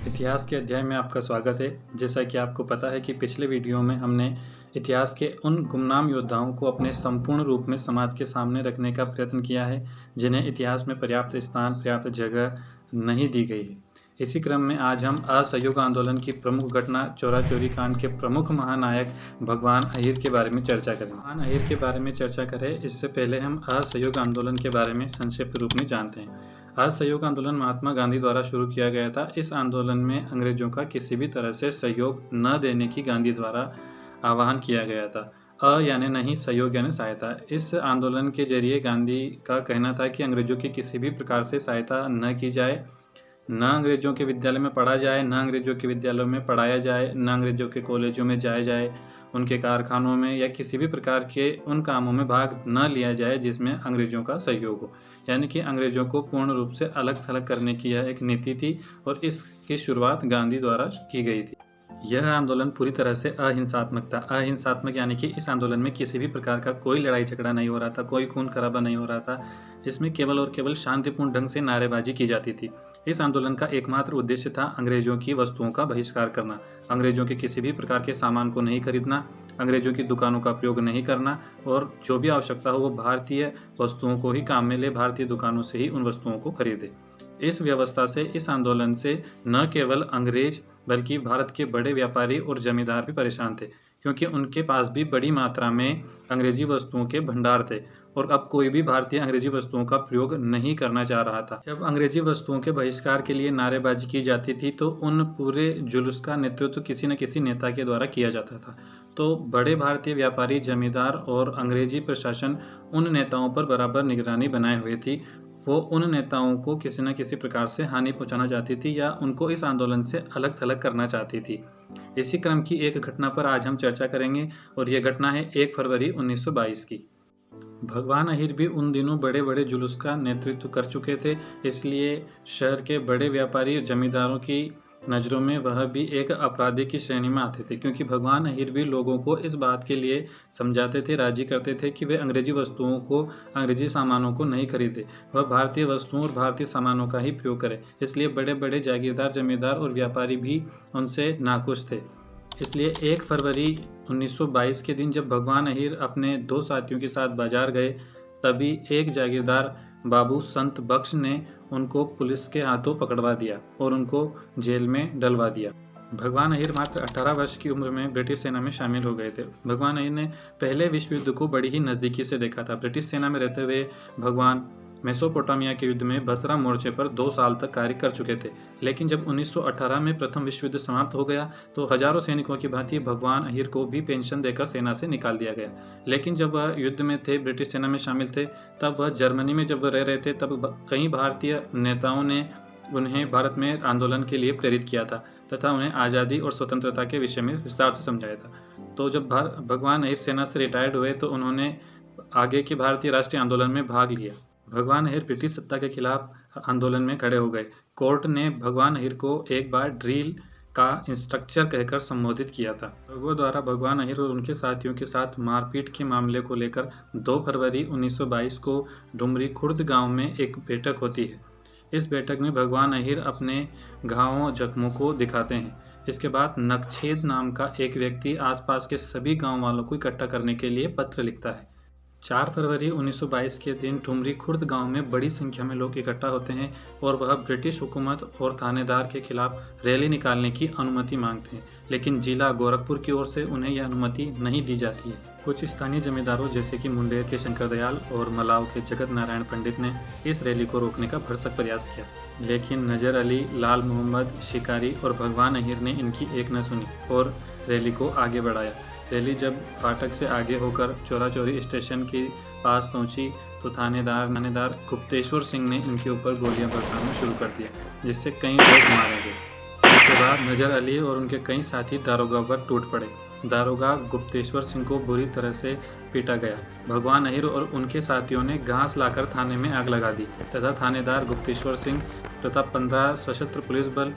इतिहास के अध्याय में आपका स्वागत है। जैसा कि आपको पता है कि पिछले वीडियो में हमने इतिहास के उन गुमनाम योद्धाओं को अपने संपूर्ण रूप में समाज के सामने रखने का प्रयत्न किया है जिन्हें इतिहास में पर्याप्त स्थान, पर्याप्त जगह नहीं दी गई है। इसी क्रम में आज हम असहयोग आंदोलन की प्रमुख घटना चौरा चौरी कांड के प्रमुख महानायक भगवान अहीर के बारे में चर्चा करें। भगवान अहीर के बारे में चर्चा करें इससे पहले हम असहयोग आंदोलन के बारे में संक्षिप्त रूप में जानते हैं। असहयोग आंदोलन महात्मा गांधी द्वारा शुरू किया गया था। इस आंदोलन में अंग्रेजों का किसी भी तरह से सहयोग न देने की गांधी द्वारा आह्वान किया गया था। यानी नहीं, सहयोग यानी सहायता। इस आंदोलन के जरिए गांधी का कहना था कि अंग्रेजों की किसी भी प्रकार से सहायता न की जाए, न अंग्रेजों के विद्यालय में पढ़ा जाए, न अंग्रेजों के विद्यालयों में पढ़ाया जाए, न अंग्रेजों के कॉलेजों में जाया जाए, उनके कारखानों में या किसी भी प्रकार के उन कामों में भाग न लिया जाए जिसमें अंग्रेजों का सहयोग हो। यानी कि अंग्रेजों को पूर्ण रूप से अलग थलग करने की यह एक नीति थी और इसकी शुरुआत गांधी द्वारा की गई थी। यह आंदोलन पूरी तरह से अहिंसात्मक था। अहिंसात्मक यानी कि इस आंदोलन में किसी भी प्रकार का कोई लड़ाई झगड़ा नहीं हो रहा था, कोई खून खराबा नहीं हो रहा था। इसमें केवल और केवल शांतिपूर्ण ढंग से नारेबाजी की जाती थी। इस आंदोलन का एकमात्र उद्देश्य था अंग्रेजों की वस्तुओं का बहिष्कार करना, अंग्रेजों के किसी भी प्रकार के सामान को नहीं खरीदना, अंग्रेजों की दुकानों का प्रयोग नहीं करना और जो भी आवश्यकता हो वो भारतीय वस्तुओं को ही काम में ले, भारतीय दुकानों से ही उन वस्तुओं को खरीदे। इस व्यवस्था से, इस आंदोलन से न केवल अंग्रेज बल्कि भारत के बड़े व्यापारी और जमींदार भी परेशान थे, क्योंकि उनके पास भी बड़ी मात्रा में अंग्रेजी वस्तुओं के भंडार थे और अब कोई भी भारतीय अंग्रेजी वस्तुओं का प्रयोग नहीं करना चाह रहा था। जब अंग्रेजी वस्तुओं के बहिष्कार के लिए नारेबाजी की जाती थी तो उन पूरे जुलूस का नेतृत्व किसी न किसी नेता के द्वारा किया जाता था। तो बड़े भारतीय व्यापारी, जमींदार और अंग्रेजी प्रशासन उन नेताओं पर बराबर निगरानी बनाए हुए थी। वो उन नेताओं को किसी न किसी प्रकार से हानि पहुंचाना चाहती थी या उनको इस आंदोलन से अलग थलग करना चाहती थी। इसी क्रम की एक घटना पर आज हम चर्चा करेंगे और ये घटना है 1 फरवरी 1922 की। भगवान अहीर भी उन दिनों बड़े बड़े जुलूस का नेतृत्व कर चुके थे, इसलिए शहर के बड़े व्यापारी जमींदारों की नज़रों में वह भी एक अपराधी की श्रेणी में आते थे, क्योंकि भगवान अहीर भी लोगों को इस बात के लिए समझाते थे, राजी करते थे कि वे अंग्रेजी वस्तुओं को, अंग्रेजी सामानों को नहीं खरीदे, वह भारतीय वस्तुओं और भारतीय सामानों का ही प्रयोग करें। इसलिए बड़े बड़े जागीरदार, जमींदार और व्यापारी भी उनसे नाखुश थे। इसलिए 1 फरवरी 1922 के दिन जब भगवान अहीर अपने 2 साथियों के साथ बाजार गए, तभी एक जागीरदार बाबू संत बख्श ने उनको पुलिस के हाथों पकड़वा दिया और उनको जेल में डलवा दिया। भगवान अहीर मात्र 18 वर्ष की उम्र में ब्रिटिश सेना में शामिल हो गए थे। भगवान अहीर ने पहले विश्व युद्ध को बड़ी ही नज़दीकी से देखा था। ब्रिटिश सेना में रहते हुए भगवान मेसोपोटामिया के युद्ध में बसरा मोर्चे पर 2 साल तक कार्य कर चुके थे। लेकिन जब 1918 में प्रथम विश्व युद्ध समाप्त हो गया तो हजारों सैनिकों की भांति भगवान अहीर को भी पेंशन देकर सेना से निकाल दिया गया। लेकिन जब वह युद्ध में थे, ब्रिटिश सेना में शामिल थे, तब वह जर्मनी में जब वह रह रहे थे, तब कई भारतीय नेताओं ने उन्हें भारत में आंदोलन के लिए प्रेरित किया था तथा उन्हें आज़ादी और स्वतंत्रता के विषय में विस्तार से समझाया था। तो जब भगवान अहीर सेना से रिटायर्ड हुए तो उन्होंने आगे के भारतीय राष्ट्रीय आंदोलन में भाग लिया। भगवान अहीर ब्रिटिश सत्ता के खिलाफ आंदोलन में खड़े हो गए। कोर्ट ने भगवान अहीर को एक बार ड्रिल का इंस्ट्रक्टर कहकर संबोधित किया था। लोगों द्वारा भगवान अहीर और उनके साथियों के साथ मारपीट के मामले को लेकर 2 फरवरी 1922 को डुमरी खुर्द गांव में एक बैठक होती है। इस बैठक में भगवान अहीर अपने घावों, जख्मों को दिखाते हैं। इसके बाद नखछेद नाम का एक व्यक्ति आसपास के सभी गांव वालों को इकट्ठा करने के लिए पत्र लिखता है। 4 फरवरी 1922 के दिन डुमरी खुर्द गांव में बड़ी संख्या में लोग इकट्ठा होते हैं और वह ब्रिटिश हुकूमत और थानेदार के खिलाफ रैली निकालने की अनुमति मांगते हैं, लेकिन जिला गोरखपुर की ओर से उन्हें यह अनुमति नहीं दी जाती है। कुछ स्थानीय जमींदारों जैसे कि मुंडेर के शंकर दयाल और मलाव के जगत नारायण पंडित ने इस रैली को रोकने का भरसक प्रयास किया, लेकिन नजर अली, लाल मोहम्मद शिकारी और भगवान अहीर ने इनकी एक न सुनी और रैली को आगे बढ़ाया। रैली जब फाटक से आगे होकर चौरा चौरी स्टेशन के पास पहुंची तो थानेदार गुप्तेश्वर सिंह ने इनके ऊपर गोलियां बरसाना शुरू कर दिया, जिससे कई लोग मारे गए। इसके बाद नजर अली और उनके कई साथी दारोगा पर टूट पड़े। दारोगा गुप्तेश्वर सिंह को बुरी तरह से पीटा गया। भगवान अहीर और उनके साथियों ने घास लाकर थाने में आग लगा दी तथा थानेदार गुप्तेश्वर सिंह तथा 15 सशस्त्र पुलिस बल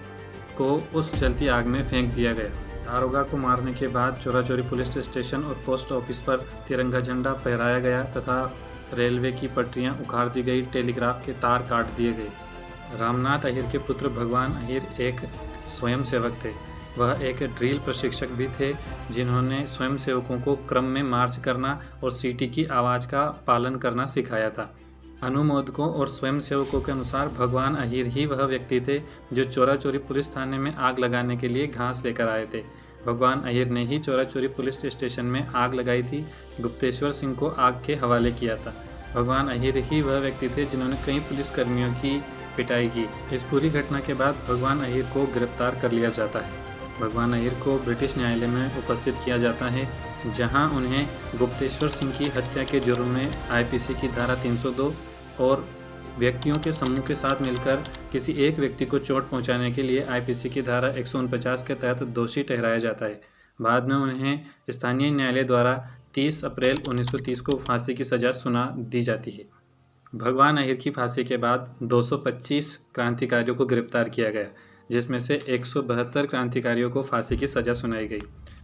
को उस जलती आग में फेंक दिया गया। दारोगा को मारने के बाद चौरा चौरी पुलिस स्टेशन और पोस्ट ऑफिस पर तिरंगा झंडा फहराया गया तथा रेलवे की पटरियां उखाड़ दी गई, टेलीग्राफ के तार काट दिए गए। रामनाथ अहीर के पुत्र भगवान अहीर एक स्वयंसेवक थे। वह एक ड्रिल प्रशिक्षक भी थे, जिन्होंने स्वयंसेवकों को क्रम में मार्च करना और सीटी की आवाज़ का पालन करना सिखाया था। अनुमोदकों और स्वयंसेवकों के अनुसार भगवान अहीर ही वह व्यक्ति थे जो चोरा चोरी पुलिस थाने में आग लगाने के लिए घास लेकर आए थे। भगवान अहीर ने ही चोरा चोरी पुलिस स्टेशन में आग लगाई थी, गुप्तेश्वर सिंह को आग के हवाले किया था। भगवान अहीर ही वह व्यक्ति थे जिन्होंने कई पुलिसकर्मियों की पिटाई की। इस पूरी घटना के बाद भगवान अहीर को गिरफ्तार कर लिया जाता है। भगवान अहीर को ब्रिटिश न्यायालय में उपस्थित किया जाता है, जहां उन्हें गुप्तेश्वर सिंह की हत्या के जुर्म में आईपीसी की धारा 302 और व्यक्तियों के समूह के साथ मिलकर किसी एक व्यक्ति को चोट पहुंचाने के लिए आईपीसी की धारा 149 के तहत दोषी ठहराया जाता है। बाद में उन्हें स्थानीय न्यायालय द्वारा 30 अप्रैल 1930 को फांसी की सज़ा सुना दी जाती है। भगवान अहीर की फांसी के बाद 225 क्रांतिकारियों को गिरफ्तार किया गया, जिसमें से 172 क्रांतिकारियों को फांसी की सज़ा सुनाई गई।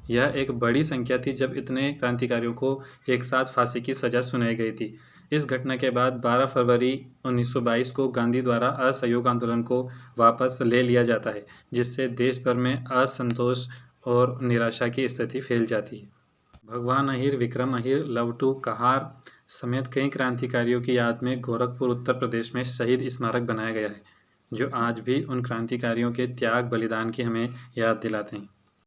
यह एक बड़ी संख्या थी जब इतने क्रांतिकारियों को एक साथ फांसी की सज़ा सुनाई गई थी। इस घटना के बाद 12 फरवरी 1922 को गांधी द्वारा असहयोग आंदोलन को वापस ले लिया जाता है, जिससे देश भर में असंतोष और निराशा की स्थिति फैल जाती है। भगवान अहीर, विक्रम अहीर, लवटू, कहार समेत कई क्रांतिकारियों की याद में गोरखपुर, उत्तर प्रदेश में शहीद स्मारक बनाया गया है, जो आज भी उन क्रांतिकारियों के त्याग बलिदान की हमें याद दिलाते हैं।